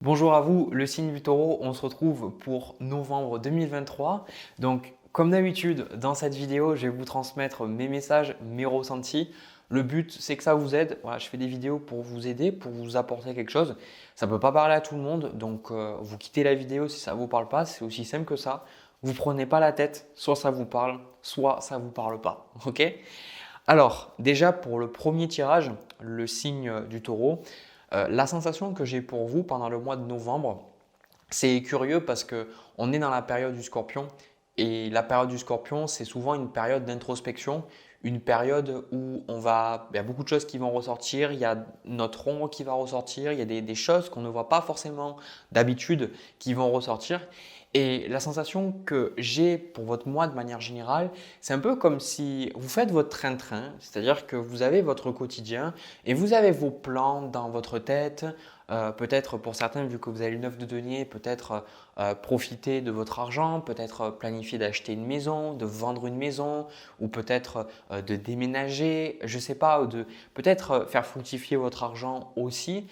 Bonjour à vous, le signe du taureau, on se retrouve pour novembre 2023. Donc, comme d'habitude, dans cette vidéo, je vais vous transmettre mes messages, mes ressentis. Le but, c'est que ça vous aide. Voilà, je fais des vidéos pour vous aider, pour vous apporter quelque chose. Ça ne peut pas parler à tout le monde, donc vous quittez la vidéo si ça ne vous parle pas. C'est aussi simple que ça. Vous ne prenez pas la tête, soit ça vous parle, soit ça ne vous parle pas. Ok? Alors, déjà pour le premier tirage, le signe du taureau, la sensation que j'ai pour vous pendant le mois de novembre, c'est curieux parce qu'on est dans la période du scorpion et la période du scorpion, c'est souvent une période d'introspection, une période où il y a beaucoup de choses qui vont ressortir, il y a notre ombre qui va ressortir, il y a des choses qu'on ne voit pas forcément d'habitude qui vont ressortir. Et la sensation que j'ai pour votre mois de manière générale, c'est un peu comme si vous faites votre train-train, c'est-à-dire que vous avez votre quotidien et vous avez vos plans dans votre tête. Peut-être pour certains, vu que vous avez le 9 de denier, peut-être profiter de votre argent, peut-être planifier d'acheter une maison, de vendre une maison ou peut-être de déménager, je ne sais pas, ou de peut-être faire fructifier votre argent aussi.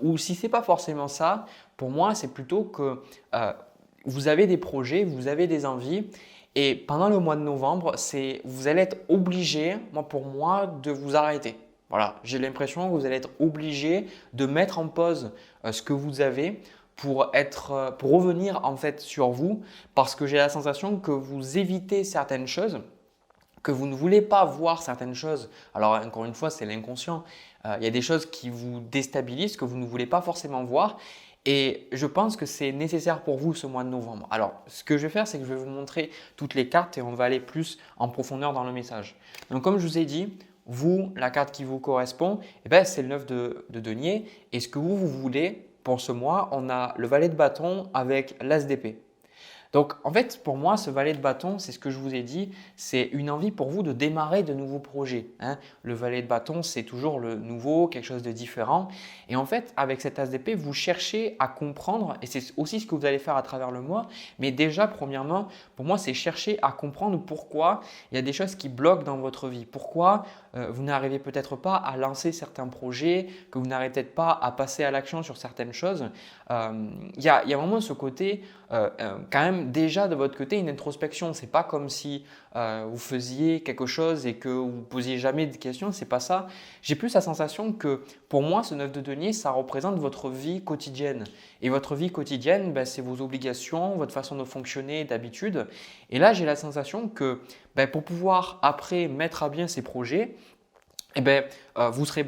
Ou si ce n'est pas forcément ça, pour moi, c'est plutôt que vous avez des projets, vous avez des envies et pendant le mois de novembre, vous allez être obligé, pour moi, de vous arrêter. Voilà, j'ai l'impression que vous allez être obligé de mettre en pause ce que vous avez pour revenir en fait sur vous parce que j'ai la sensation que vous évitez certaines choses, que vous ne voulez pas voir certaines choses. Alors encore une fois, c'est l'inconscient. Il y a des choses qui vous déstabilisent, que vous ne voulez pas forcément voir. Et je pense que c'est nécessaire pour vous ce mois de novembre. Alors, ce que je vais faire, c'est que je vais vous montrer toutes les cartes et on va aller plus en profondeur dans le message. Donc, comme je vous ai dit, vous, la carte qui vous correspond, c'est le 9 de denier. Et ce que vous voulez pour ce mois, on a le valet de bâton avec l'as d'épée. Donc, en fait, pour moi, ce valet de bâton, c'est ce que je vous ai dit, c'est une envie pour vous de démarrer de nouveaux projets, hein. Le valet de bâton, c'est toujours le nouveau, quelque chose de différent. Et en fait, avec cet as d'épée, vous cherchez à comprendre, et c'est aussi ce que vous allez faire à travers le mois. Mais déjà, premièrement, pour moi, c'est chercher à comprendre pourquoi il y a des choses qui bloquent dans votre vie. Pourquoi vous n'arrivez peut-être pas à lancer certains projets, que vous n'arrivez peut-être pas à passer à l'action sur certaines choses. Il y a vraiment ce côté quand même déjà de votre côté une introspection. C'est pas comme si vous faisiez quelque chose et que vous posiez jamais de questions. C'est pas ça. J'ai plus la sensation que pour moi, ce 9 de denier, ça représente votre vie quotidienne. Et votre vie quotidienne, c'est vos obligations, votre façon de fonctionner d'habitude. Et là, j'ai la sensation que pour pouvoir après mettre à bien ces projets, vous aurez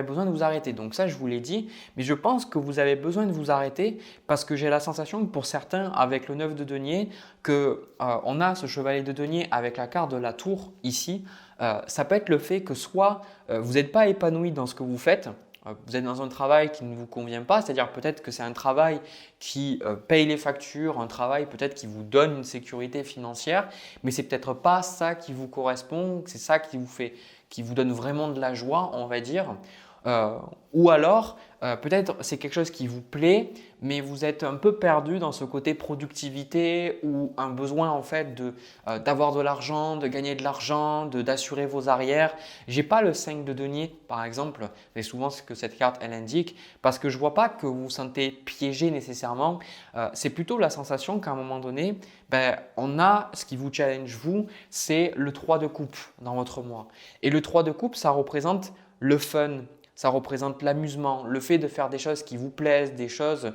besoin de vous arrêter. Donc ça, je vous l'ai dit, mais je pense que vous avez besoin de vous arrêter parce que j'ai la sensation que pour certains, avec le 9 de denier, on a ce chevalier de denier avec la carte de la tour ici. Ça peut être le fait que soit vous n'êtes pas épanoui dans ce que vous faites, vous êtes dans un travail qui ne vous convient pas, c'est-à-dire peut-être que c'est un travail qui paye les factures, un travail peut-être qui vous donne une sécurité financière, mais c'est peut-être pas ça qui vous correspond, c'est ça qui vous donne vraiment de la joie, on va dire. Ou alors, peut-être c'est quelque chose qui vous plaît, mais vous êtes un peu perdu dans ce côté productivité ou un besoin en fait d'avoir de l'argent, de gagner de l'argent, d'assurer vos arrières. J'ai pas le 5 de denier par exemple, c'est souvent ce que cette carte elle indique, parce que je vois pas que vous vous sentez piégé nécessairement. C'est plutôt la sensation qu'à un moment donné, on a ce qui vous challenge vous, c'est le 3 de coupe dans votre mois. Et le 3 de coupe, ça représente le fun, ça représente l'amusement, le fait de faire des choses qui vous plaisent, des choses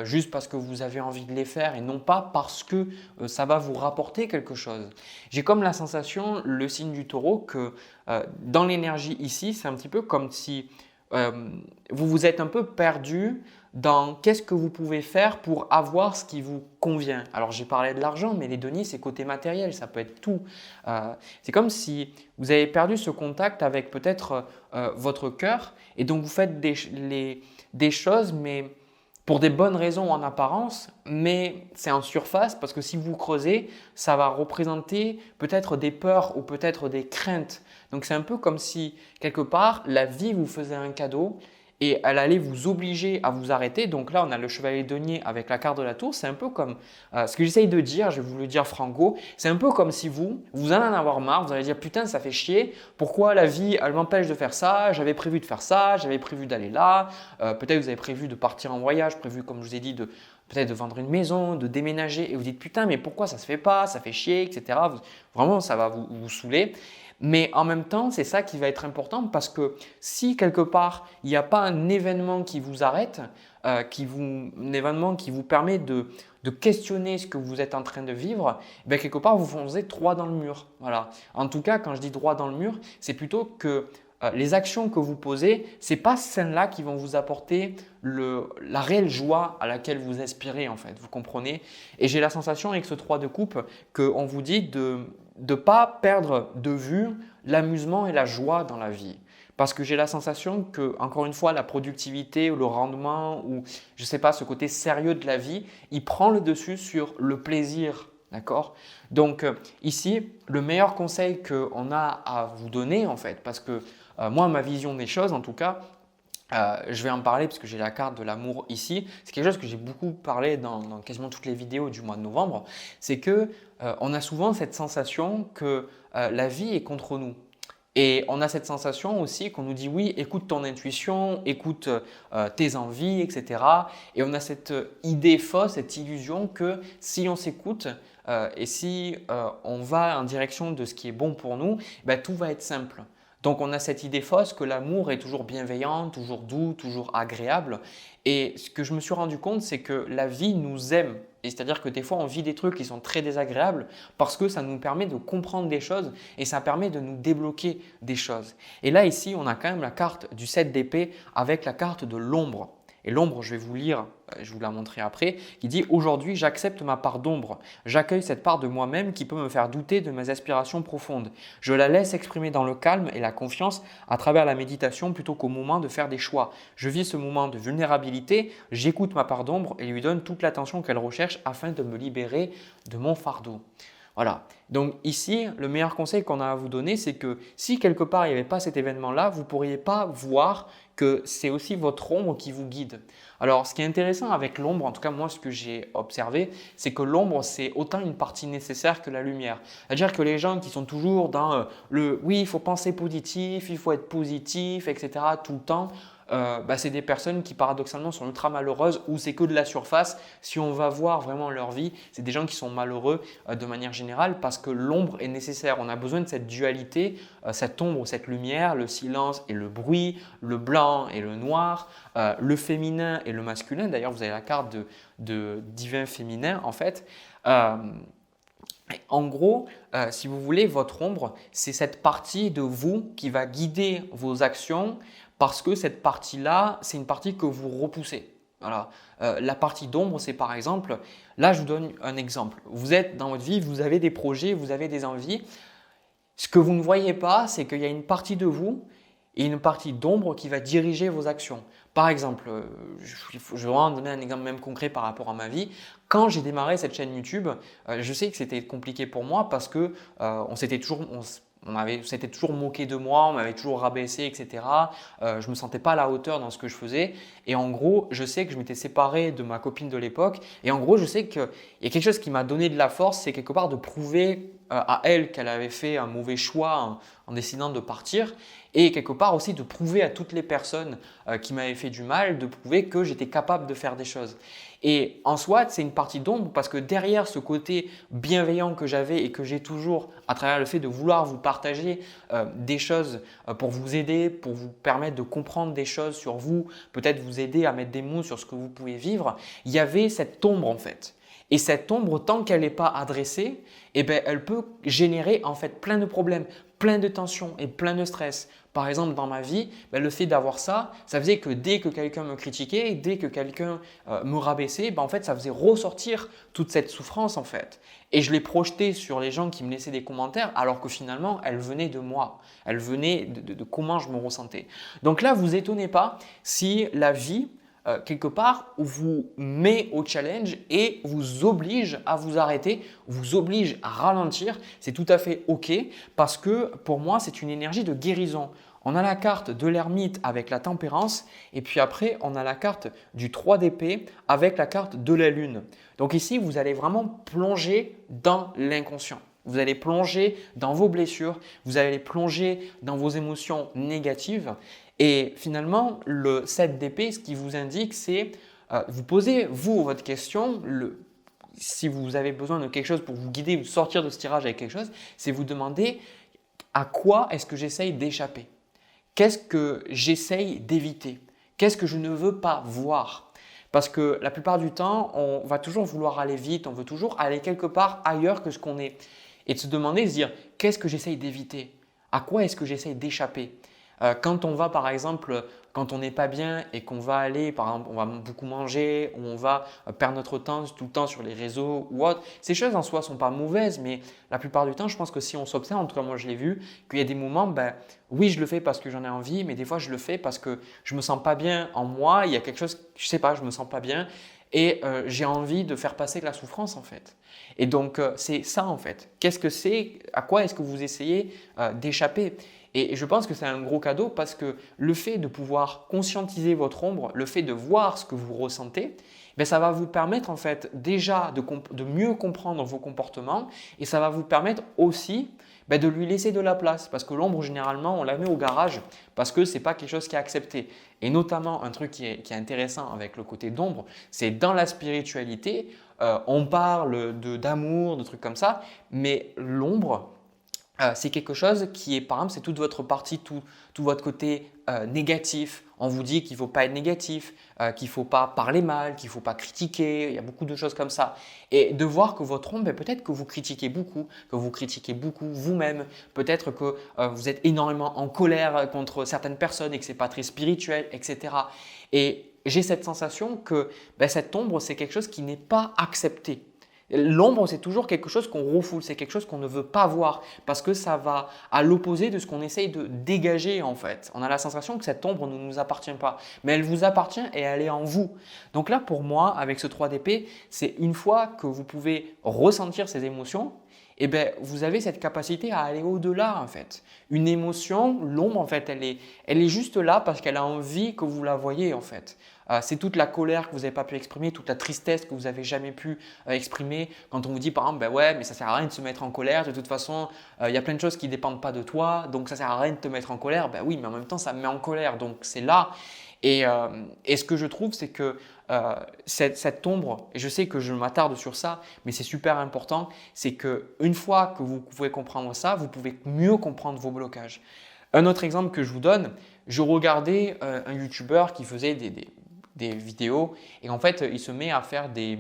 juste parce que vous avez envie de les faire et non pas parce que ça va vous rapporter quelque chose. J'ai comme la sensation, le signe du taureau, que dans l'énergie ici, c'est un petit peu comme si vous vous êtes un peu perdu dans qu'est-ce que vous pouvez faire pour avoir ce qui vous convient. Alors j'ai parlé de l'argent, mais les deniers, c'est côté matériel, ça peut être tout. C'est comme si vous avez perdu ce contact avec peut-être votre cœur et donc vous faites des choses, mais pour des bonnes raisons en apparence, mais c'est en surface parce que si vous creusez, ça va représenter peut-être des peurs ou peut-être des craintes. Donc c'est un peu comme si quelque part la vie vous faisait un cadeau et elle allait vous obliger à vous arrêter. Donc là, on a le chevalier de denier avec la carte de la tour. C'est un peu comme ce que j'essaye de dire, je vais vous le dire franco, c'est un peu comme si vous allez en avoir marre, vous allez dire putain ça fait chier, pourquoi la vie elle m'empêche de faire ça, j'avais prévu de faire ça, j'avais prévu d'aller là, peut-être vous avez prévu de partir en voyage, prévu comme je vous ai dit peut-être de vendre une maison, de déménager et vous dites putain mais pourquoi ça se fait pas, ça fait chier, etc. Vraiment ça va vous saouler. Mais en même temps, c'est ça qui va être important parce que si quelque part, il n'y a pas un événement qui vous arrête, un événement qui vous permet de questionner ce que vous êtes en train de vivre, ben quelque part, vous foncez droit dans le mur. Voilà. En tout cas, quand je dis droit dans le mur, c'est plutôt que les actions que vous posez, ce n'est pas celles-là qui vont vous apporter la réelle joie à laquelle vous aspirez en fait, vous comprenez? Et j'ai la sensation avec ce 3 de coupe qu'on vous dit de ne pas perdre de vue l'amusement et la joie dans la vie. Parce que j'ai la sensation que, encore une fois, la productivité ou le rendement ou je ne sais pas, ce côté sérieux de la vie, il prend le dessus sur le plaisir. D'accord? Donc ici, le meilleur conseil qu'on a à vous donner en fait, parce que moi, ma vision des choses en tout cas, je vais en parler parce que j'ai la carte de l'amour ici. C'est quelque chose que j'ai beaucoup parlé dans quasiment toutes les vidéos du mois de novembre. C'est que on a souvent cette sensation que la vie est contre nous. Et on a cette sensation aussi qu'on nous dit oui, écoute ton intuition, écoute tes envies, etc. Et on a cette idée fausse, cette illusion que si on s'écoute et si on va en direction de ce qui est bon pour nous, ben, tout va être simple. Donc on a cette idée fausse que l'amour est toujours bienveillant, toujours doux, toujours agréable. Et ce que je me suis rendu compte, c'est que la vie nous aime. Et c'est-à-dire que des fois, on vit des trucs qui sont très désagréables parce que ça nous permet de comprendre des choses et ça permet de nous débloquer des choses. Et là, ici, on a quand même la carte du 7 d'épée avec la carte de l'ombre. Et l'ombre, je vais vous lire, je vous la montrer après, qui dit « Aujourd'hui, j'accepte ma part d'ombre. J'accueille cette part de moi-même qui peut me faire douter de mes aspirations profondes. Je la laisse exprimer dans le calme et la confiance à travers la méditation plutôt qu'au moment de faire des choix. Je vis ce moment de vulnérabilité, j'écoute ma part d'ombre et lui donne toute l'attention qu'elle recherche afin de me libérer de mon fardeau. » Voilà. Donc ici, le meilleur conseil qu'on a à vous donner, c'est que si quelque part il n'y avait pas cet événement-là, vous ne pourriez pas voir que c'est aussi votre ombre qui vous guide. Alors, ce qui est intéressant avec l'ombre, en tout cas moi ce que j'ai observé, c'est que l'ombre c'est autant une partie nécessaire que la lumière. C'est-à-dire que les gens qui sont toujours dans le « oui, il faut penser positif, il faut être positif, etc. » tout le temps, c'est des personnes qui paradoxalement sont ultra malheureuses ou c'est que de la surface. Si on va voir vraiment leur vie, c'est des gens qui sont malheureux de manière générale parce que l'ombre est nécessaire. On a besoin de cette dualité, cette ombre, cette lumière, le silence et le bruit, le blanc et le noir, le féminin et le masculin. D'ailleurs, vous avez la carte de divin féminin en fait. En gros, si vous voulez, votre ombre, c'est cette partie de vous qui va guider vos actions parce que cette partie-là, c'est une partie que vous repoussez. Voilà. La partie d'ombre, c'est par exemple, là je vous donne un exemple. Vous êtes dans votre vie, vous avez des projets, vous avez des envies. Ce que vous ne voyez pas, c'est qu'il y a une partie de vous et une partie d'ombre qui va diriger vos actions. Par exemple, je vais vraiment donner un exemple même concret par rapport à ma vie. Quand j'ai démarré cette chaîne YouTube, je sais que c'était compliqué pour moi parce que on s'était toujours moqué de moi, on m'avait toujours rabaissé, etc. Je ne me sentais pas à la hauteur dans ce que je faisais. Et en gros, je sais que je m'étais séparé de ma copine de l'époque. Et en gros, je sais qu'il y a quelque chose qui m'a donné de la force, c'est quelque part de prouver à elle qu'elle avait fait un mauvais choix en décidant de partir. Et quelque part aussi de prouver à toutes les personnes qui m'avaient fait du mal, de prouver que j'étais capable de faire des choses. Et en soi, c'est une partie d'ombre parce que derrière ce côté bienveillant que j'avais et que j'ai toujours à travers le fait de vouloir vous partager des choses pour vous aider, pour vous permettre de comprendre des choses sur vous, peut-être vous aider à mettre des mots sur ce que vous pouvez vivre, il y avait cette ombre en fait. Et cette ombre, tant qu'elle n'est pas adressée, elle peut générer en fait plein de problèmes, plein de tensions et plein de stress. Par exemple, dans ma vie, le fait d'avoir ça faisait que dès que quelqu'un me critiquait, dès que quelqu'un me rabaissait, en fait, ça faisait ressortir toute cette souffrance en fait. Et je l'ai projetée sur les gens qui me laissaient des commentaires alors que finalement, elle venait de moi. Elle venait de comment je me ressentais. Donc là, vous étonnez pas si la vie, quelque part, vous met au challenge et vous oblige à vous arrêter, vous oblige à ralentir. C'est tout à fait OK parce que pour moi, c'est une énergie de guérison. On a la carte de l'ermite avec la tempérance et puis après, on a la carte du 3 d'épée avec la carte de la lune. Donc ici, vous allez vraiment plonger dans l'inconscient. Vous allez plonger dans vos blessures, vous allez plonger dans vos émotions négatives et finalement, le 7 d'épée, ce qui vous indique, c'est vous posez vous votre question, si vous avez besoin de quelque chose pour vous guider ou sortir de ce tirage avec quelque chose, c'est vous demander à quoi est-ce que j'essaye d'échapper? Qu'est-ce que j'essaye d'éviter? Qu'est-ce que je ne veux pas voir? Parce que la plupart du temps, on va toujours vouloir aller vite, on veut toujours aller quelque part ailleurs que ce qu'on est. Et de se demander, de se dire, qu'est-ce que j'essaye d'éviter? À quoi est-ce que j'essaye d'échapper? Quand on va par exemple, quand on n'est pas bien et qu'on va aller, par exemple, on va beaucoup manger ou on va perdre notre temps tout le temps sur les réseaux ou autre, ces choses en soi ne sont pas mauvaises, mais la plupart du temps, je pense que si on s'observe, en tout cas moi je l'ai vu, qu'il y a des moments, oui je le fais parce que j'en ai envie, mais des fois je le fais parce que je ne me sens pas bien en moi, il y a quelque chose, je ne sais pas, je ne me sens pas bien et j'ai envie de faire passer la souffrance en fait. Et donc c'est ça en fait. Qu'est-ce que c'est? À quoi est-ce que vous essayez d'échapper? Et je pense que c'est un gros cadeau parce que le fait de pouvoir conscientiser votre ombre, le fait de voir ce que vous ressentez, ça va vous permettre en fait déjà de mieux comprendre vos comportements et ça va vous permettre aussi de lui laisser de la place parce que l'ombre généralement on la met au garage parce que ce n'est pas quelque chose qui est accepté. Et notamment un truc qui est intéressant avec le côté d'ombre, c'est dans la spiritualité, on parle d'amour, de trucs comme ça, mais l'ombre, c'est quelque chose qui est, par exemple, c'est toute votre partie, tout votre côté négatif. On vous dit qu'il ne faut pas être négatif, qu'il ne faut pas parler mal, qu'il ne faut pas critiquer. Il y a beaucoup de choses comme ça. Et de voir que votre ombre, peut-être que vous critiquez beaucoup vous-même. Peut-être que vous êtes énormément en colère contre certaines personnes et que ce n'est pas très spirituel, etc. Et j'ai cette sensation que cette ombre, c'est quelque chose qui n'est pas accepté. L'ombre, c'est toujours quelque chose qu'on refoule, c'est quelque chose qu'on ne veut pas voir parce que ça va à l'opposé de ce qu'on essaye de dégager en fait. On a la sensation que cette ombre ne nous appartient pas, mais elle vous appartient et elle est en vous. Donc là, pour moi, avec ce 3 d'épée, c'est une fois que vous pouvez ressentir ces émotions, vous avez cette capacité à aller au-delà en fait. Une émotion, l'ombre en fait, elle est juste là parce qu'elle a envie que vous la voyez en fait. C'est toute la colère que vous n'avez pas pu exprimer, toute la tristesse que vous n'avez jamais pu exprimer. Quand on vous dit par exemple, ouais, mais ça ne sert à rien de se mettre en colère, de toute façon, il y a plein de choses qui ne dépendent pas de toi, donc ça ne sert à rien de te mettre en colère. Oui, mais en même temps, ça me met en colère, donc c'est là. Et ce que je trouve, c'est que cette ombre, et je sais que je m'attarde sur ça, mais c'est super important, c'est qu'une fois que vous pouvez comprendre ça, vous pouvez mieux comprendre vos blocages. Un autre exemple que je vous donne, je regardais un YouTuber qui faisait des vidéos et en fait, il se met à faire des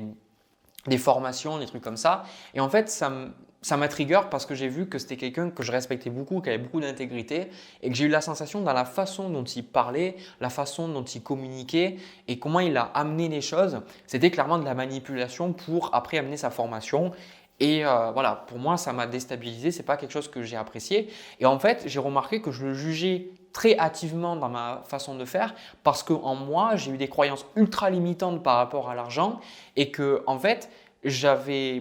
formations, des trucs comme ça. Et en fait, ça m'a trigger parce que j'ai vu que c'était quelqu'un que je respectais beaucoup, qui avait beaucoup d'intégrité et que j'ai eu la sensation dans la façon dont il parlait, la façon dont il communiquait et comment il a amené les choses. C'était clairement de la manipulation pour après amener sa formation. Et voilà, pour moi, ça m'a déstabilisé. Ce n'est pas quelque chose que j'ai apprécié. Et en fait, j'ai remarqué que je le jugeais très hâtivement dans ma façon de faire parce qu'en moi, j'ai eu des croyances ultra limitantes par rapport à l'argent et que en fait, j'avais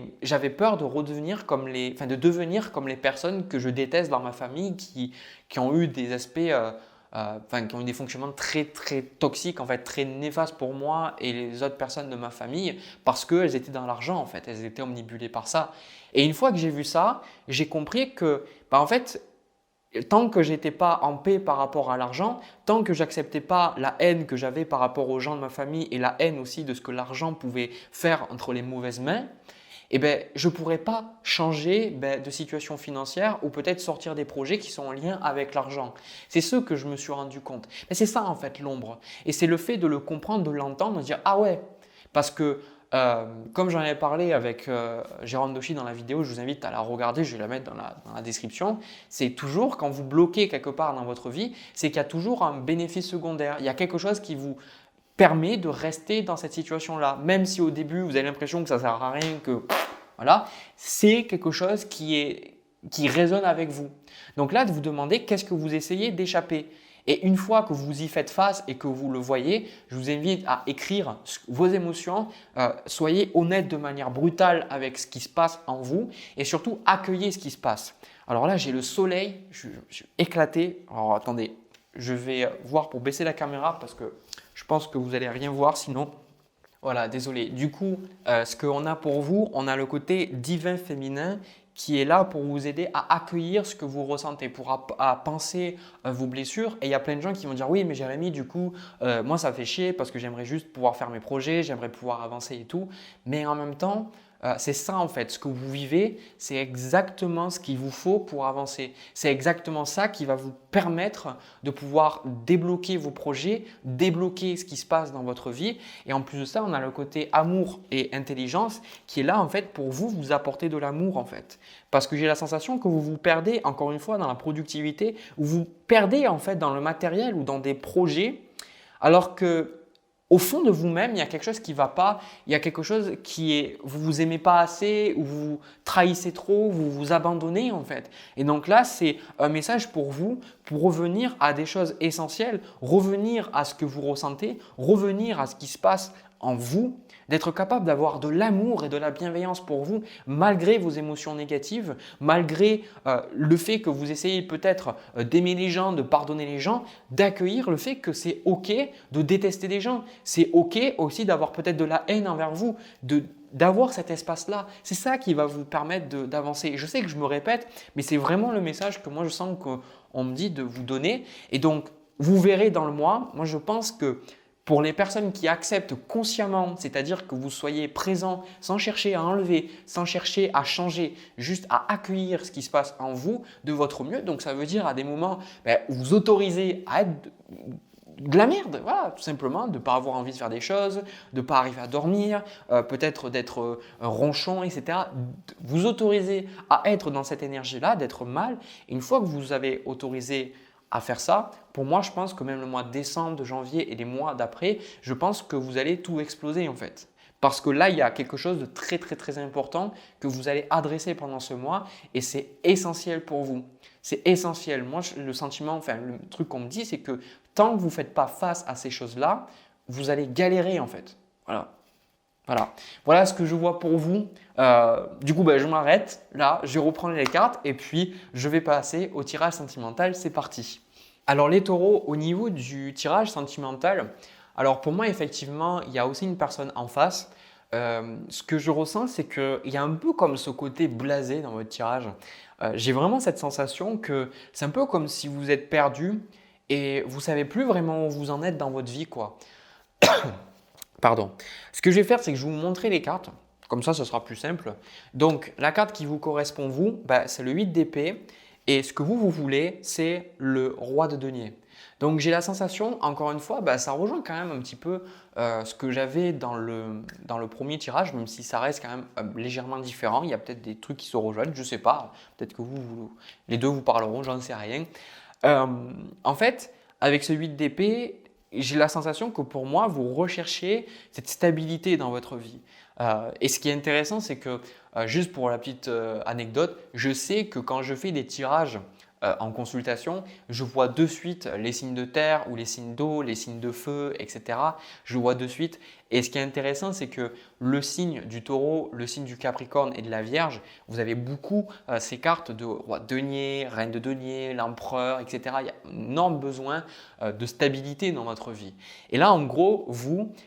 peur de de devenir comme les personnes que je déteste dans ma famille qui ont eu des aspects qui ont eu des fonctionnements très très toxiques, en fait, très néfastes pour moi et les autres personnes de ma famille parce qu'elles étaient dans l'argent en fait, elles étaient omnibulées par ça. Et une fois que j'ai vu ça, j'ai compris que en fait, tant que j'étais pas en paix par rapport à l'argent, tant que j'acceptais pas la haine que j'avais par rapport aux gens de ma famille et la haine aussi de ce que l'argent pouvait faire entre les mauvaises mains, je ne pourrais pas changer de situation financière ou peut-être sortir des projets qui sont en lien avec l'argent. C'est ce que je me suis rendu compte. Mais c'est ça en fait l'ombre. Et c'est le fait de le comprendre, de l'entendre, de dire « Ah ouais !» Parce que comme j'en avais parlé avec Jérôme Doshi dans la vidéo, je vous invite à la regarder, je vais la mettre dans la description. C'est toujours quand vous bloquez quelque part dans votre vie, c'est qu'il y a toujours un bénéfice secondaire. Il y a quelque chose qui vous permet de rester dans cette situation-là. Même si au début, vous avez l'impression que ça ne sert à rien, que voilà, c'est quelque chose qui résonne avec vous. Donc là, de vous demander qu'est-ce que vous essayez d'échapper. Et une fois que vous y faites face et que vous le voyez, je vous invite à écrire vos émotions, soyez honnête de manière brutale avec ce qui se passe en vous et surtout accueillez ce qui se passe. Alors là, j'ai le soleil, je suis éclaté. Alors attendez, je vais voir pour baisser la caméra parce que je pense que vous n'allez rien voir sinon. Voilà, désolé. Du coup, ce qu'on a pour vous, on a le côté divin féminin qui est là pour vous aider à accueillir ce que vous ressentez, à penser vos blessures. Et il y a plein de gens qui vont dire oui, mais Jérémy, du coup, moi ça fait chier parce que j'aimerais juste pouvoir faire mes projets, j'aimerais pouvoir avancer et tout. Mais en même temps, c'est ça en fait, ce que vous vivez, c'est exactement ce qu'il vous faut pour avancer. C'est exactement ça qui va vous permettre de pouvoir débloquer vos projets, débloquer ce qui se passe dans votre vie. Et en plus de ça, on a le côté amour et intelligence qui est là en fait pour vous apporter de l'amour en fait. Parce que j'ai la sensation que vous vous perdez encore une fois dans la productivité, ou vous perdez en fait dans le matériel ou dans des projets alors que au fond de vous-même, il y a quelque chose qui ne va pas, il y a quelque chose qui est, vous ne vous aimez pas assez, ou vous trahissez trop, vous vous abandonnez en fait. Et donc là, c'est un message pour vous, pour revenir à des choses essentielles, revenir à ce que vous ressentez, revenir à ce qui se passe en vous, d'être capable d'avoir de l'amour et de la bienveillance pour vous malgré vos émotions négatives, malgré le fait que vous essayez peut-être d'aimer les gens, de pardonner les gens, d'accueillir le fait que c'est OK de détester des gens. C'est OK aussi d'avoir peut-être de la haine envers vous, d'avoir cet espace-là. C'est ça qui va vous permettre d'avancer. Je sais que je me répète, mais c'est vraiment le message que moi je sens qu'on me dit de vous donner. Et donc, vous verrez dans le mois, moi je pense que pour les personnes qui acceptent consciemment, c'est-à-dire que vous soyez présent sans chercher à enlever, sans chercher à changer, juste à accueillir ce qui se passe en vous de votre mieux. Donc ça veut dire à des moments où vous autorisez à être de la merde, voilà, tout simplement, de ne pas avoir envie de faire des choses, de ne pas arriver à dormir, peut-être d'être ronchon, etc. Vous autorisez à être dans cette énergie-là, d'être mal. Et une fois que vous avez autorisé à faire ça, pour moi, je pense que même le mois de décembre, de janvier et les mois d'après, je pense que vous allez tout exploser en fait. Parce que là, il y a quelque chose de très, très, très important que vous allez adresser pendant ce mois et c'est essentiel pour vous. C'est essentiel. Moi, le sentiment, enfin, le truc qu'on me dit, c'est que tant que vous ne faites pas face à ces choses-là, vous allez galérer en fait. Voilà ce que je vois pour vous. Du coup, je m'arrête là, je vais reprendre les cartes et puis je vais passer au tirage sentimental. C'est parti. Alors les taureaux, au niveau du tirage sentimental, alors pour moi effectivement, il y a aussi une personne en face. Ce que je ressens, c'est qu'il y a un peu comme ce côté blasé dans votre tirage. J'ai vraiment cette sensation que c'est un peu comme si vous êtes perdu et vous ne savez plus vraiment où vous en êtes dans votre vie, quoi. Pardon. Ce que je vais faire, c'est que je vais vous montrer les cartes. Comme ça, ce sera plus simple. Donc, la carte qui vous correspond, vous, c'est le 8 d'épée. Et ce que vous voulez, c'est le roi de denier. Donc, j'ai la sensation, encore une fois, ça rejoint quand même un petit peu ce que j'avais dans le premier tirage, même si ça reste quand même légèrement différent. Il y a peut-être des trucs qui se rejoignent, je ne sais pas. Peut-être que les deux vous parleront, j'en sais rien. En fait, avec ce 8 d'épée, j'ai la sensation que pour moi, vous recherchez cette stabilité dans votre vie. Et ce qui est intéressant, c'est que, juste pour la petite anecdote, je sais que quand je fais des tirages en consultation, je vois de suite les signes de terre ou les signes d'eau, les signes de feu, etc. Je vois de suite. Et ce qui est intéressant, c'est que le signe du taureau, le signe du capricorne et de la vierge, vous avez beaucoup ces cartes de roi de denier, reine de denier, l'empereur, etc. Il y a un énorme besoin de stabilité dans votre vie. Et là, en gros,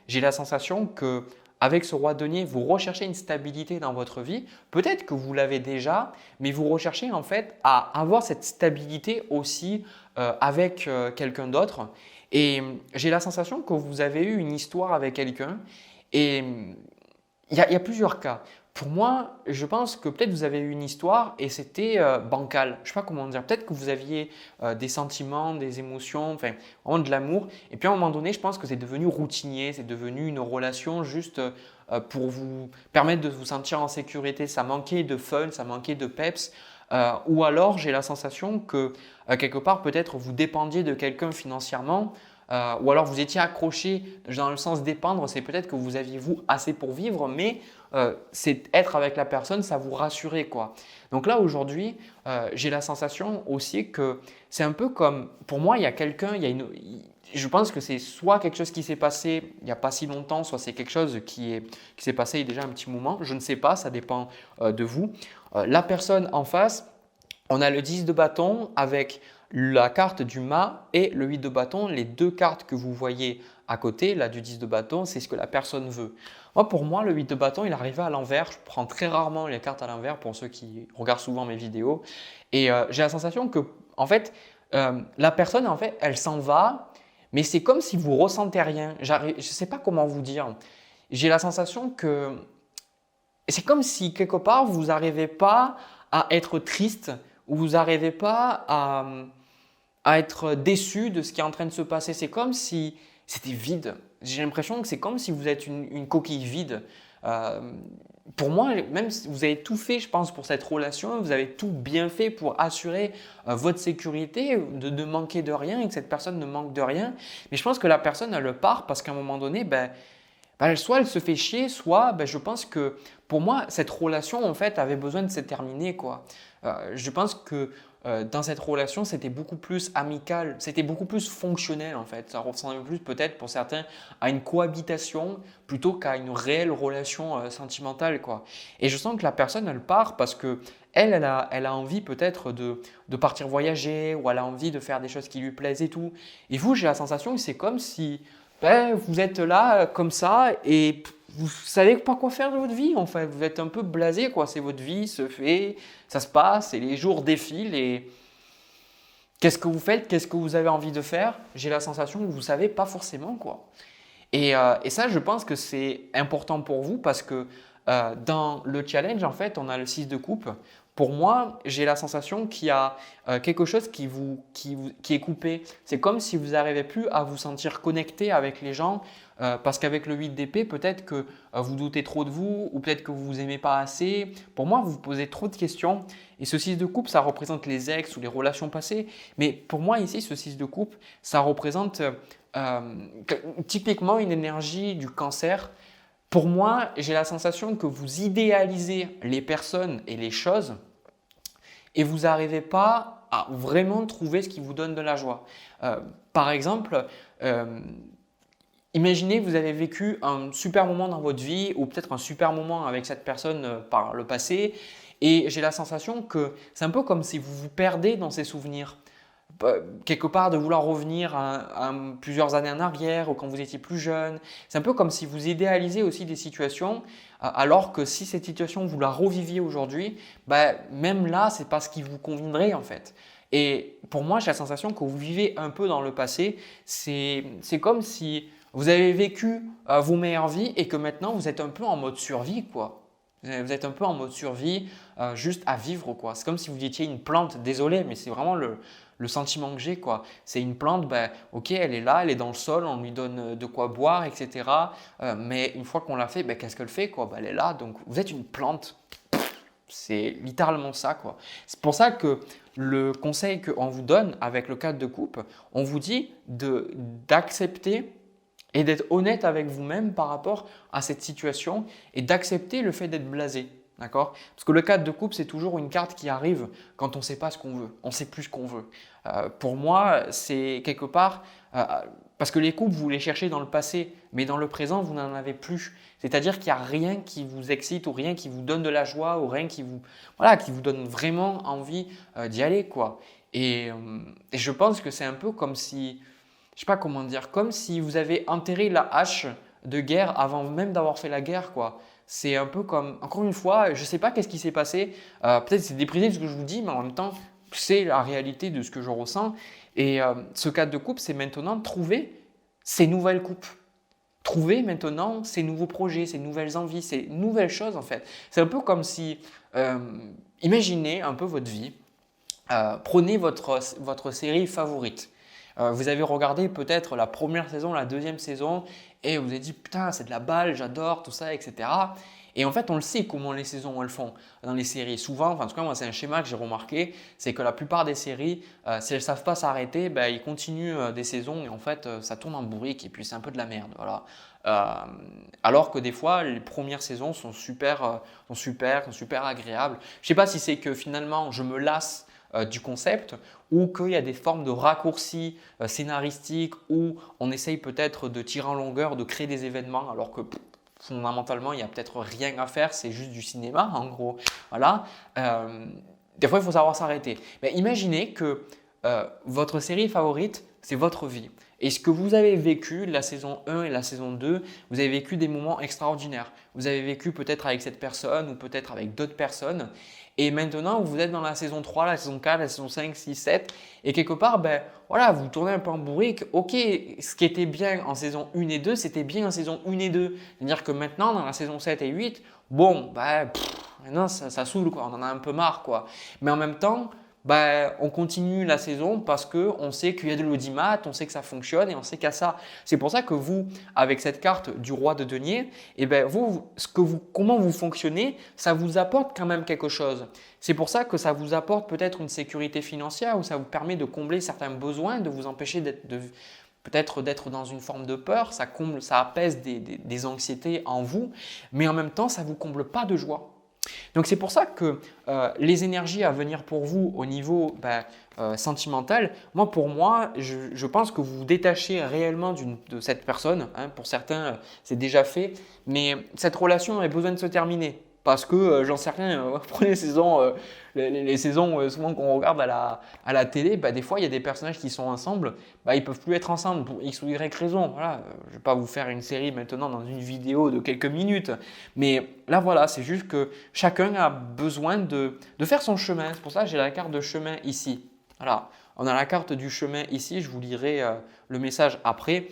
j'ai la sensation que avec ce roi de denier, vous recherchez une stabilité dans votre vie. Peut-être que vous l'avez déjà, mais vous recherchez en fait à avoir cette stabilité aussi avec quelqu'un d'autre. Et j'ai la sensation que vous avez eu une histoire avec quelqu'un et il y a plusieurs cas. Pour moi, je pense que peut-être vous avez eu une histoire et c'était bancal. Je ne sais pas comment dire. Peut-être que vous aviez des sentiments, des émotions, enfin vraiment de l'amour. Et puis à un moment donné, je pense que c'est devenu routinier, c'est devenu une relation juste pour vous permettre de vous sentir en sécurité. Ça manquait de fun, ça manquait de peps. Ou alors, j'ai la sensation que quelque part, peut-être vous dépendiez de quelqu'un financièrement. Ou alors vous étiez accroché dans le sens dépendre, c'est peut-être que vous aviez vous assez pour vivre, mais c'est être avec la personne, ça vous rassurait quoi. Donc là aujourd'hui, j'ai la sensation aussi que c'est un peu comme, pour moi il y a quelqu'un, je pense que c'est soit quelque chose qui s'est passé il n'y a pas si longtemps, soit c'est quelque chose qui s'est passé il y a déjà un petit moment, je ne sais pas, ça dépend de vous. La personne en face, on a le 10 de bâton avec la carte du mât et le 8 de bâton, les deux cartes que vous voyez à côté, là du 10 de bâton, c'est ce que la personne veut. Pour moi, le 8 de bâton, il arrivait à l'envers. Je prends très rarement les cartes à l'envers pour ceux qui regardent souvent mes vidéos. Et j'ai la sensation que, en fait, la personne, en fait, elle s'en va, mais c'est comme si vous ressentez rien. Je ne sais pas comment vous dire. J'ai la sensation que c'est comme si quelque part, vous n'arrivez pas à être triste ou vous n'arrivez pas à être déçu de ce qui est en train de se passer. C'est comme si c'était vide. J'ai l'impression que c'est comme si vous êtes une coquille vide. Euh, pour moi, même si vous avez tout fait, je pense, pour cette relation, vous avez tout bien fait pour assurer votre sécurité, de ne manquer de rien et que cette personne ne manque de rien. Mais je pense que la personne, elle part parce qu'à un moment donné, soit elle se fait chier, soit je pense que pour moi, cette relation en fait avait besoin de se terminer, quoi. Je pense que dans cette relation, c'était beaucoup plus amical, c'était beaucoup plus fonctionnel en fait. Ça ressemblait plus peut-être pour certains à une cohabitation plutôt qu'à une réelle relation sentimentale, quoi. Et je sens que la personne, elle part parce que elle a envie peut-être de partir voyager ou elle a envie de faire des choses qui lui plaisent et tout. Et vous, j'ai la sensation que c'est comme si vous êtes là comme ça et vous savez pas quoi faire de votre vie en fait. Vous êtes un peu blasé, quoi. C'est votre vie, se fait, ça se passe et les jours défilent et qu'est-ce que vous faites, qu'est-ce que vous avez envie de faire? J'ai la sensation que vous savez pas forcément, quoi. Et ça, je pense que c'est important pour vous parce que dans le challenge, en fait, on a le 6 de coupe. Pour moi, j'ai la sensation qu'il y a quelque chose qui est coupé. C'est comme si vous n'arrivez plus à vous sentir connecté avec les gens parce qu'avec le 8 d'épée, peut-être que vous doutez trop de vous ou peut-être que vous vous aimez pas assez. Pour moi, vous vous posez trop de questions. Et ce 6 de coupe, ça représente les ex ou les relations passées. Mais pour moi, ici, ce 6 de coupe, ça représente typiquement une énergie du cancer. Pour moi, j'ai la sensation que vous idéalisez les personnes et les choses et vous n'arrivez pas à vraiment trouver ce qui vous donne de la joie. Par exemple, imaginez que vous avez vécu un super moment dans votre vie ou peut-être un super moment avec cette personne par le passé et j'ai la sensation que c'est un peu comme si vous vous perdez dans ces souvenirs. Quelque part de vouloir revenir à plusieurs années en arrière ou quand vous étiez plus jeune. C'est un peu comme si vous idéalisez aussi des situations alors que si cette situation vous la reviviez aujourd'hui, même là, ce n'est pas ce qui vous conviendrait en fait. Et pour moi, j'ai la sensation que vous vivez un peu dans le passé. C'est comme si vous avez vécu vos meilleures vies et que maintenant vous êtes un peu en mode survie, quoi. Vous êtes un peu en mode survie, juste à vivre, quoi. C'est comme si vous étiez une plante, désolé, mais c'est vraiment le sentiment que j'ai, quoi. C'est une plante, ok, elle est là, elle est dans le sol, on lui donne de quoi boire, etc. Mais une fois qu'on l'a fait, qu'est-ce qu'elle fait, quoi? Elle est là, donc vous êtes une plante. C'est littéralement ça, quoi. C'est pour ça que le conseil qu'on vous donne avec le 4 de coupe, on vous dit d'accepter et d'être honnête avec vous-même par rapport à cette situation et d'accepter le fait d'être blasé. D'accord? Parce que le 4 de coupe, c'est toujours une carte qui arrive quand on ne sait pas ce qu'on veut. On ne sait plus ce qu'on veut. Pour moi, c'est quelque part, parce que les coupes, vous les cherchez dans le passé, mais dans le présent, vous n'en avez plus. C'est-à-dire qu'il n'y a rien qui vous excite ou rien qui vous donne de la joie ou rien qui vous donne vraiment envie d'y aller, quoi. Et je pense que c'est un peu comme si, je ne sais pas comment dire, comme si vous avez enterré la hache de guerre avant même d'avoir fait la guerre, quoi. C'est un peu comme, encore une fois, je ne sais pas qu'est-ce qui s'est passé. Peut-être c'est déprimé ce que je vous dis, mais en même temps, c'est la réalité de ce que je ressens. Et ce 4 de coupe, c'est maintenant trouver ces nouvelles coupes. Trouver maintenant ces nouveaux projets, ces nouvelles envies, ces nouvelles choses en fait. C'est un peu comme si, imaginez un peu votre vie, prenez votre série favorite. Vous avez regardé peut-être la première saison, la deuxième saison et vous avez dit putain c'est de la balle, j'adore tout ça, etc. Et en fait on le sait comment les saisons elles font dans les séries. Souvent, en tout cas moi c'est un schéma que j'ai remarqué, c'est que la plupart des séries, si elles ne savent pas s'arrêter, ils continuent des saisons et en fait ça tourne en bourrique et puis c'est un peu de la merde. Voilà. Alors que des fois les premières saisons sont super agréables. Je ne sais pas si c'est que finalement je me lasse du concept ou qu'il y a des formes de raccourcis scénaristiques où on essaye peut-être de tirer en longueur, de créer des événements alors que fondamentalement il n'y a peut-être rien à faire, c'est juste du cinéma en gros. Voilà. Des fois il faut savoir s'arrêter. Mais imaginez que votre série favorite, c'est votre vie. Et ce que vous avez vécu, la saison 1 et la saison 2, vous avez vécu des moments extraordinaires. Vous avez vécu peut-être avec cette personne ou peut-être avec d'autres personnes. Et maintenant, vous êtes dans la saison 3, la saison 4, la saison 5, 6, 7. Et quelque part, ben, voilà, vous tournez un peu en bourrique. Ok, ce qui était bien en saison 1 et 2, c'était bien en saison 1 et 2. C'est-à-dire que maintenant, dans la saison 7 et 8, bon, ben, maintenant, ça saoule, quoi. On en a un peu marre, quoi. Mais en même temps, ben, on continue la saison parce qu'on sait qu'il y a de l'audimat, on sait que ça fonctionne et on sait qu'il y a ça. C'est pour ça que vous, avec cette carte du roi de denier, eh ben comment vous fonctionnez, ça vous apporte quand même quelque chose. C'est pour ça que ça vous apporte peut-être une sécurité financière ou ça vous permet de combler certains besoins, de vous empêcher peut-être d'être dans une forme de peur, ça apaise des anxiétés en vous, mais en même temps, ça ne vous comble pas de joie. Donc c'est pour ça que les énergies à venir pour vous au niveau sentimental, pour moi, je pense que vous vous détachez réellement de cette personne. Hein. Pour certains, c'est déjà fait, mais cette relation a besoin de se terminer. Parce que, j'en sais rien, prenez les saisons souvent qu'on regarde à la télé, des fois il y a des personnages qui sont ensemble, ils ne peuvent plus être ensemble pour X ou Y raison. Voilà, je ne vais pas vous faire une série maintenant dans une vidéo de quelques minutes, mais là voilà, c'est juste que chacun a besoin de faire son chemin. C'est pour ça que j'ai la carte de chemin ici. Voilà, on a la carte du chemin ici, je vous lirai le message après.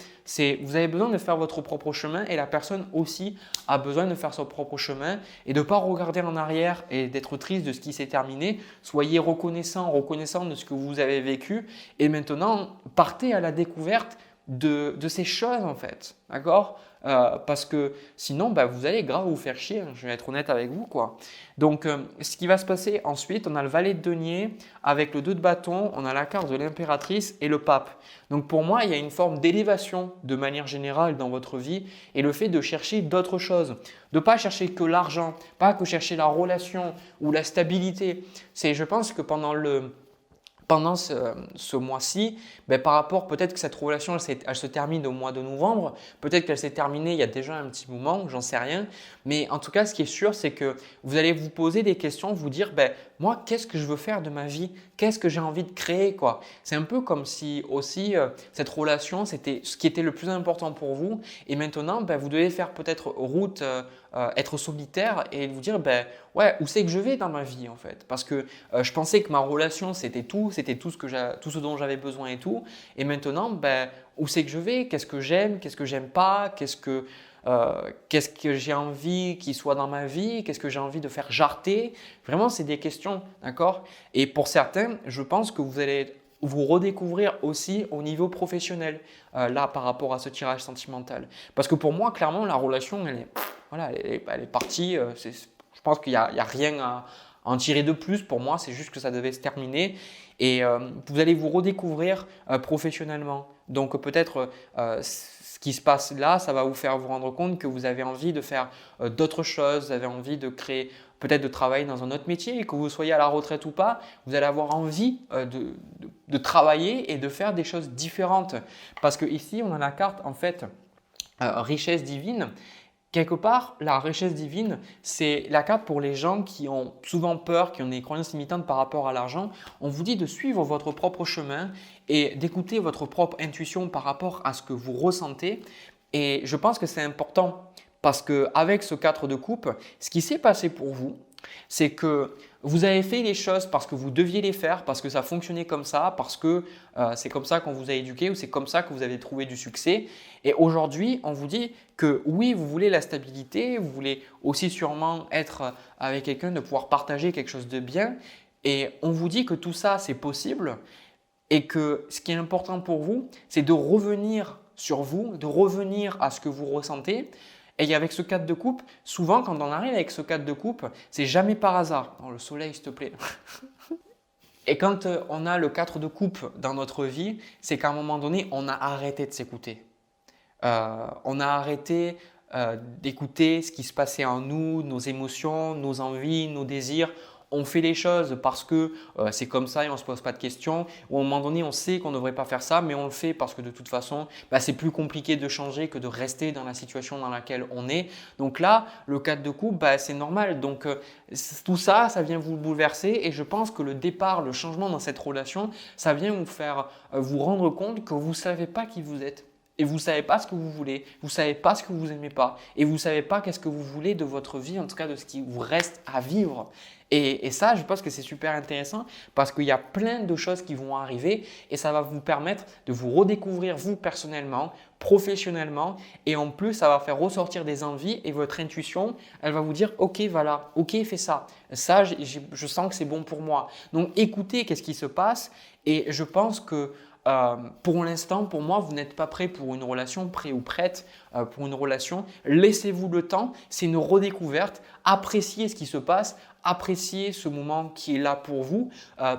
Vous avez besoin de faire votre propre chemin et la personne aussi a besoin de faire son propre chemin et de ne pas regarder en arrière et d'être triste de ce qui s'est terminé. Soyez reconnaissant de ce que vous avez vécu et maintenant partez à la découverte de ces choses en fait, d'accord? Parce que sinon, vous allez grave vous faire chier, hein, je vais être honnête avec vous, quoi. Donc, ce qui va se passer ensuite, on a le valet de denier avec le 2 de bâton, on a la carte de l'impératrice et le pape. Donc, pour moi, il y a une forme d'élévation de manière générale dans votre vie et le fait de chercher d'autres choses, de ne pas chercher que l'argent, pas que chercher la relation ou la stabilité. Je pense que pendant ce mois-ci, par rapport peut-être que cette relation elle se termine au mois de novembre, peut-être qu'elle s'est terminée il y a déjà un petit moment, j'en sais rien. Mais en tout cas, ce qui est sûr, c'est que vous allez vous poser des questions, vous dire moi, qu'est-ce que je veux faire de ma vie? Qu'est-ce que j'ai envie de créer, quoi? C'est un peu comme si aussi cette relation, c'était ce qui était le plus important pour vous. Et maintenant, vous devez faire peut-être route, être solitaire et vous dire ouais, où c'est que je vais dans ma vie en fait? Parce que je pensais que ma relation, c'était tout ce dont j'avais besoin et tout. Et maintenant, où c'est que je vais? Qu'est-ce que j'aime pas? Qu'est-ce que j'ai envie qu'il soit dans ma vie? Qu'est-ce que j'ai envie de faire jarter? Vraiment, c'est des questions, d'accord? Et pour certains, je pense que vous allez vous redécouvrir aussi au niveau professionnel, là, par rapport à ce tirage sentimental. Parce que pour moi, clairement, la relation, elle est partie. Je pense qu'il n'y a rien à en tirer de plus. Pour moi, c'est juste que ça devait se terminer. Et vous allez vous redécouvrir professionnellement. Donc peut-être ce qui se passe là, ça va vous faire vous rendre compte que vous avez envie de faire d'autres choses, vous avez envie de créer, peut-être de travailler dans un autre métier et que vous soyez à la retraite ou pas, vous allez avoir envie de travailler et de faire des choses différentes. Parce que ici, on a la carte en fait richesse divine. Quelque part, la richesse divine, c'est la carte pour les gens qui ont souvent peur, qui ont des croyances limitantes par rapport à l'argent. On vous dit de suivre votre propre chemin et d'écouter votre propre intuition par rapport à ce que vous ressentez. Et je pense que c'est important parce qu'avec ce 4 de coupe, ce qui s'est passé pour vous, c'est que vous avez fait les choses parce que vous deviez les faire, parce que ça fonctionnait comme ça, parce que c'est comme ça qu'on vous a éduqué ou c'est comme ça que vous avez trouvé du succès. Et aujourd'hui, on vous dit que oui, vous voulez la stabilité, vous voulez aussi sûrement être avec quelqu'un, de pouvoir partager quelque chose de bien. Et on vous dit que tout ça, c'est possible et que ce qui est important pour vous, c'est de revenir sur vous, de revenir à ce que vous ressentez. Et avec ce 4 de coupe, souvent quand on arrive avec ce 4 de coupe, c'est jamais par hasard. Oh, le soleil, s'il te plaît. Et quand on a le 4 de coupe dans notre vie, c'est qu'à un moment donné, on a arrêté de s'écouter. On a arrêté d'écouter ce qui se passait en nous, nos émotions, nos envies, nos désirs. on fait les choses parce que c'est comme ça et on ne se pose pas de questions, ou à un moment donné, on sait qu'on ne devrait pas faire ça, mais on le fait parce que de toute façon, c'est plus compliqué de changer que de rester dans la situation dans laquelle on est. Donc là, le cadre de couple, c'est normal. Donc tout ça, ça vient vous bouleverser et je pense que le départ, le changement dans cette relation, ça vient vous faire vous rendre compte que vous ne savez pas qui vous êtes. Et vous ne savez pas ce que vous voulez, vous ne savez pas ce que vous n'aimez pas, et vous ne savez pas qu'est-ce que vous voulez de votre vie, en tout cas de ce qui vous reste à vivre. Et ça, je pense que c'est super intéressant parce qu'il y a plein de choses qui vont arriver et ça va vous permettre de vous redécouvrir vous personnellement, professionnellement et en plus, ça va faire ressortir des envies et votre intuition, elle va vous dire « Ok, voilà, ok, fais ça. Ça, je sens que c'est bon pour moi. » Donc, écoutez qu'est-ce qui se passe et je pense que pour l'instant, pour moi, vous n'êtes pas prêt pour une relation, prêt ou prête pour une relation. Laissez-vous le temps, c'est une redécouverte. Appréciez ce qui se passe, appréciez ce moment qui est là pour vous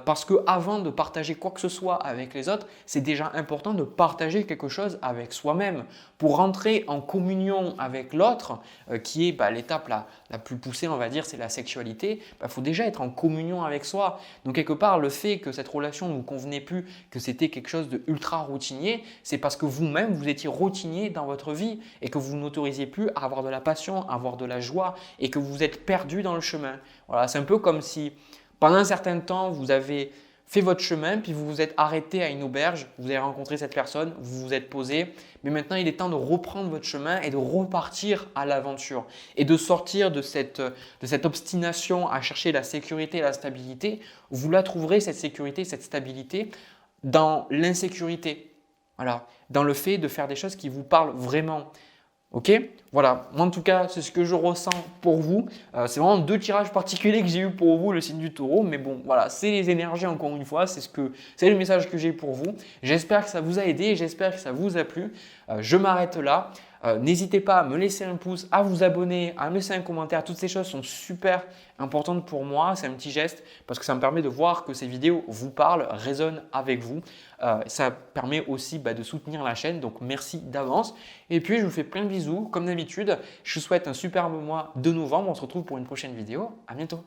parce que avant de partager quoi que ce soit avec les autres, c'est déjà important de partager quelque chose avec soi-même. Pour rentrer en communion avec l'autre, qui est l'étape la plus poussée, on va dire, c'est la sexualité, il faut déjà être en communion avec soi. Donc quelque part, le fait que cette relation ne vous convenait plus, que c'était quelque chose de ultra routinier, c'est parce que vous-même, vous étiez routinier dans votre vie et que vous n'autorisiez plus à avoir de la passion, à avoir de la joie et que vous êtes perdu dans le chemin. Voilà, c'est un peu comme si pendant un certain temps, vous avez fait votre chemin, puis vous vous êtes arrêté à une auberge, vous avez rencontré cette personne, vous vous êtes posé, mais maintenant il est temps de reprendre votre chemin et de repartir à l'aventure et de sortir de cette obstination à chercher la sécurité et la stabilité. Vous la trouverez, cette sécurité, cette stabilité, dans l'insécurité, voilà, dans le fait de faire des choses qui vous parlent vraiment. Ok, voilà, moi en tout cas, c'est ce que je ressens pour vous. C'est vraiment 2 tirages particuliers que j'ai eu pour vous, le signe du taureau. Mais bon, voilà, c'est les énergies encore une fois. C'est le message que j'ai pour vous. J'espère que ça vous a aidé et j'espère que ça vous a plu. Je m'arrête là. N'hésitez pas à me laisser un pouce, à vous abonner, à me laisser un commentaire. Toutes ces choses sont super importantes pour moi. C'est un petit geste parce que ça me permet de voir que ces vidéos vous parlent, résonnent avec vous. Ça permet aussi de soutenir la chaîne. Donc, merci d'avance. Et puis, je vous fais plein de bisous. Comme d'habitude, je vous souhaite un superbe mois de novembre. On se retrouve pour une prochaine vidéo. À bientôt.